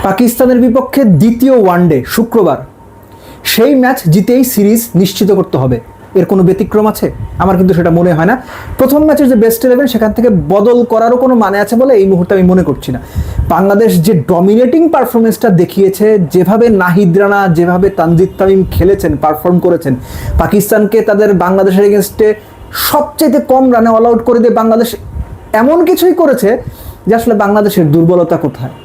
পাকিস্তানের বিপক্ষে দ্বিতীয় ওয়ানডে শুক্রবার, সেই ম্যাচ জিতেই সিরিজ নিশ্চিত করতে হবে। এর কোনো ব্যতিক্রম আছে? আমার কিন্তু সেটা মনে হয় না। প্রথম ম্যাচের যে বেস্ট 11 সেখান থেকে বদল করারও কোনো মানে আছে বলে এই মুহূর্তে আমি মনে করছি না। বাংলাদেশ যে ডমিনেটিং পারফরমেন্সটা দেখিয়েছে, যেভাবে নাহিদ রানা, যেভাবে তানজিদ তামিম খেলেছেন, পারফর্ম করেছেন, পাকিস্তানকে তাদের বাংলাদেশের এগেনস্টে সবচেয়ে কম রানে অল আউট করে দিয়ে বাংলাদেশ এমন কিছুই করেছে যে আসলে বাংলাদেশের দুর্বলতা কোথায়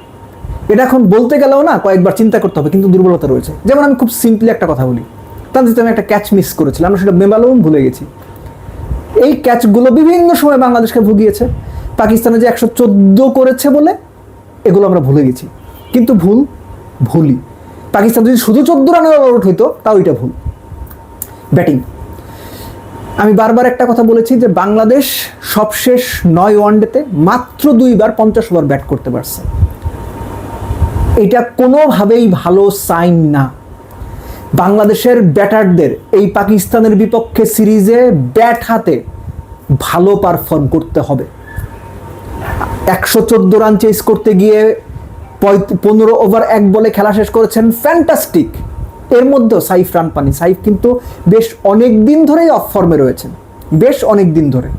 এটা এখন বলতে গেলেও না কয়েকবার চিন্তা করতে হবে, কিন্তু দুর্বলতা রয়েছে। যেমন আমি খুব সিম্পলি একটা কথা বলি, তানজিদ তামিম একটা ক্যাচ মিস করেছিল, আমরা সেটা মেমালেও ভুলে গেছি। এই ক্যাচগুলো বিভিন্ন সময় বাংলাদেশকে ভুগিয়েছে। পাকিস্তানে যে 114 করেছে বলে এগুলো আমরা ভুলে গেছি, কিন্তু ভুলই। পাকিস্তান যদি শুধু 14 রানে অল আউট হইতো তাও এটা ভুল। ব্যাটিং, আমি বারবার একটা কথা বলেছি যে বাংলাদেশ সবশেষ 9 ওয়ানডেতে মাত্র 2 বার 50 ওভার ব্যাট করতে পারছে। এটা কোনোভাবেই ভালো সাইন না। বাংলাদেশের ব্যাটারদের এই পাকিস্তানের বিপক্ষে সিরিজে ব্যাট হাতে ভালো পারফর্ম করতে হবে। 114 রান চেস করতে গিয়ে 15 ওভার 1 বলে খেলা শেষ করেছেন, ফ্যান্টাস্টিক। এর মধ্যেও সাইফ রান পানি। সাইফ কিন্তু বেশ অনেক দিন ধরেই অফ ফর্মে রয়েছেন, বেশ অনেক দিন ধরে।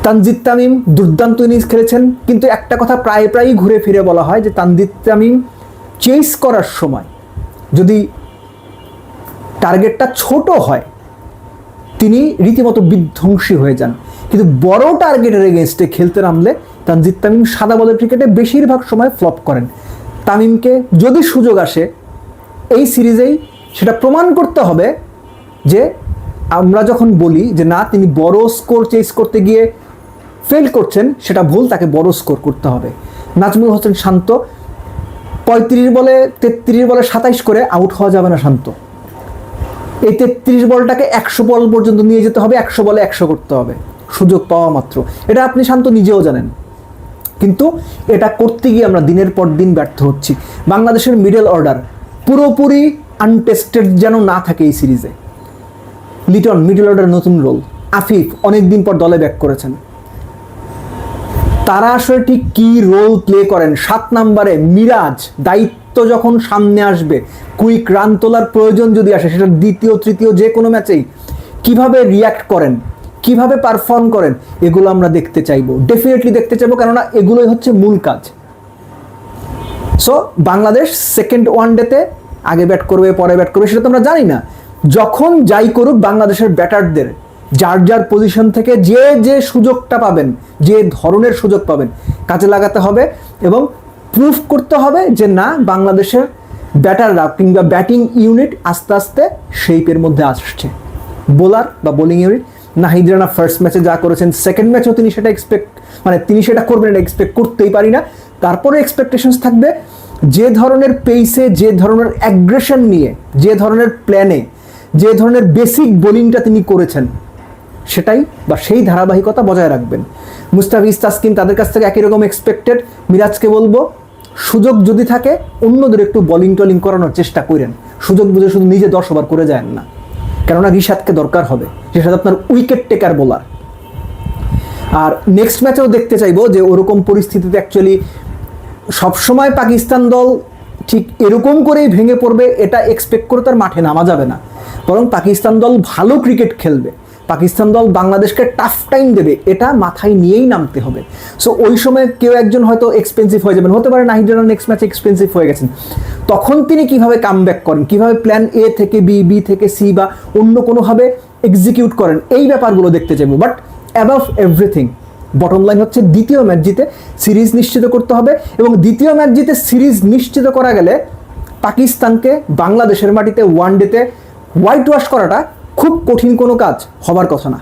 তানজিদ তামিম দুর্দান্ত ইনিংস খেলেছেন, কিন্তু একটা কথা প্রায়ই ঘুরে ফিরে বলা হয় যে তানজিদ তামিম চেস করার সময় যদি টার্গেটটা ছোট হয় তিনি রীতিমতো বিধ্বংসী হয়ে যান, কিন্তু বড় টার্গেটের এগেনস্টে খেলতে নামলে তানজিদ তামিম সাদা বলের ক্রিকেটে বেশিরভাগ সময় ফ্লপ করেন। তামিমকে যদি সুযোগ আসে এই সিরিজেই সেটা প্রমাণ করতে হবে যে আমরা যখন বলি যে না তিনি বড় স্কোর চেস করতে গিয়ে ফেল করছেন সেটা ভুল, তাকে বড় স্কোর করতে হবে। নাজমুল হোসেন শান্ত 35 বলে 33 বলে 27 করে আউট হওয়া যাবে না শান্ত। এই 33 বলটাকে 100 বল পর্যন্ত নিয়ে যেতে হবে, 100 বলে 100 করতে হবে সুযোগ পাওয়া মাত্র। এটা আপনি শান্ত নিজেও জানেন, কিন্তু এটা করতে গিয়ে আমরা দিনের পর দিন ব্যর্থ হচ্ছি। বাংলাদেশের মিডল অর্ডার পুরোপুরি আনটেস্টেড যেন না থাকে এই সিরিজে। লিটন মিডল অর্ডার নতুন রোল, আফিফ অনেকদিন পর দলে ব্যাক করেছেন, তারা আসলে ঠিক কি রোল প্লে করেন। 7 নম্বরে মিরাজ, দায়িত্ব যখন সামনে আসবে, কুইক রান তোলার প্রয়োজন যদি আসে, সেটা দ্বিতীয় তৃতীয় যে কোনো ম্যাচেই কিভাবে রিয়াক্ট করেন, কিভাবে পারফর্ম করেন, এগুলো আমরা দেখতে চাইবো, ডেফিনেটলি দেখতে চাইবো, কেননা এগুলোই হচ্ছে মূল কাজ। সো বাংলাদেশ সেকেন্ড ওয়ানডেতে আগে ব্যাট করবে পরে ব্যাট করবে সেটা তো আমরা জানি না। যখন যাই করুক বাংলাদেশের ব্যাটারদের যার যার পজিশন থেকে যে যে সুযোগটা পাবেন, যে ধরনের সুযোগ পাবেন কাজে লাগাতে হবে এবং প্রুফ করতে হবে যে না বাংলাদেশের ব্যাটাররা কিংবা ব্যাটিং ইউনিট আস্তে আস্তে শেপের মধ্যে আসছে। বোলার বা bowling unit Nahid Rana first ম্যাচে যা করেছেন, সেকেন্ড ম্যাচেও তিনি সেটা তিনি সেটা করবেন এটা এক্সপেক্ট করতেই পারি না। তারপরে এক্সপেকটেশনস থাকবে যে ধরনের পেসে, যে ধরনের অ্যাগ্রেশন নিয়ে, যে ধরনের প্ল্যানে, যে ধরনের বেসিক বোলিংটা তিনি করেছেন সেটাই বা সেই ধারাবাহিকতা বজায় রাখবেন। মুস্তাফিজ, তাসকিন তাদের কাছ থেকে একই রকম এক্সপেক্টেড। মিরাজকে বলবো সুযোগ যদি থাকে অন্যদের একটু বোলিং টলিং করানোর চেষ্টা করেন, সুযোগ বুঝে শুধু নিজে 10 ওভার করে যান না, কেননা রিশাদকে দরকার হবে। রিশাদ আপনার উইকেট টেকার বোলার। আর নেক্সট ম্যাচেও দেখতে চাইবো যে ওরকম পরিস্থিতিতে অ্যাকচুয়ালি সবসময় পাকিস্তান দল ঠিক এরকম করেই ভেঙে পড়বে এটা এক্সপেক্ট করে তার মাঠে নামা যাবে না, বরং পাকিস্তান দল ভালো ক্রিকেট খেলবে, পাকিস্তান দল বাংলাদেশকে টাফ টাইম দেবে, এটা মাথায় নিয়েই নামতে হবে। সো ওই সময় কেউ একজন হয়তো এক্সপেন্সিভ হয়ে যাবেন, হতে পারে নাহিদ রানা নেক্সট ম্যাচে এক্সপেন্সিভ হয়ে গেছেন, তখন তিনি কিভাবে কামব্যাক করেন, কিভাবে প্ল্যান এ থেকে বি, বি থেকে সি বা অন্য কোনোভাবে এক্সিকিউট করেন, এই ব্যাপারগুলো দেখতে চাইবো। But above everything bottom line হচ্ছে দ্বিতীয় ম্যাচ জিতে সিরিজ নিশ্চিত করতে হবে, এবং দ্বিতীয় ম্যাচ জিতে সিরিজ নিশ্চিত করা গেলে পাকিস্তানকে বাংলাদেশের মাটিতে ওয়ানডেতে হোয়াইট ওয়াশ করাটা খুব কঠিন কোনো কাজ হবার কথা না।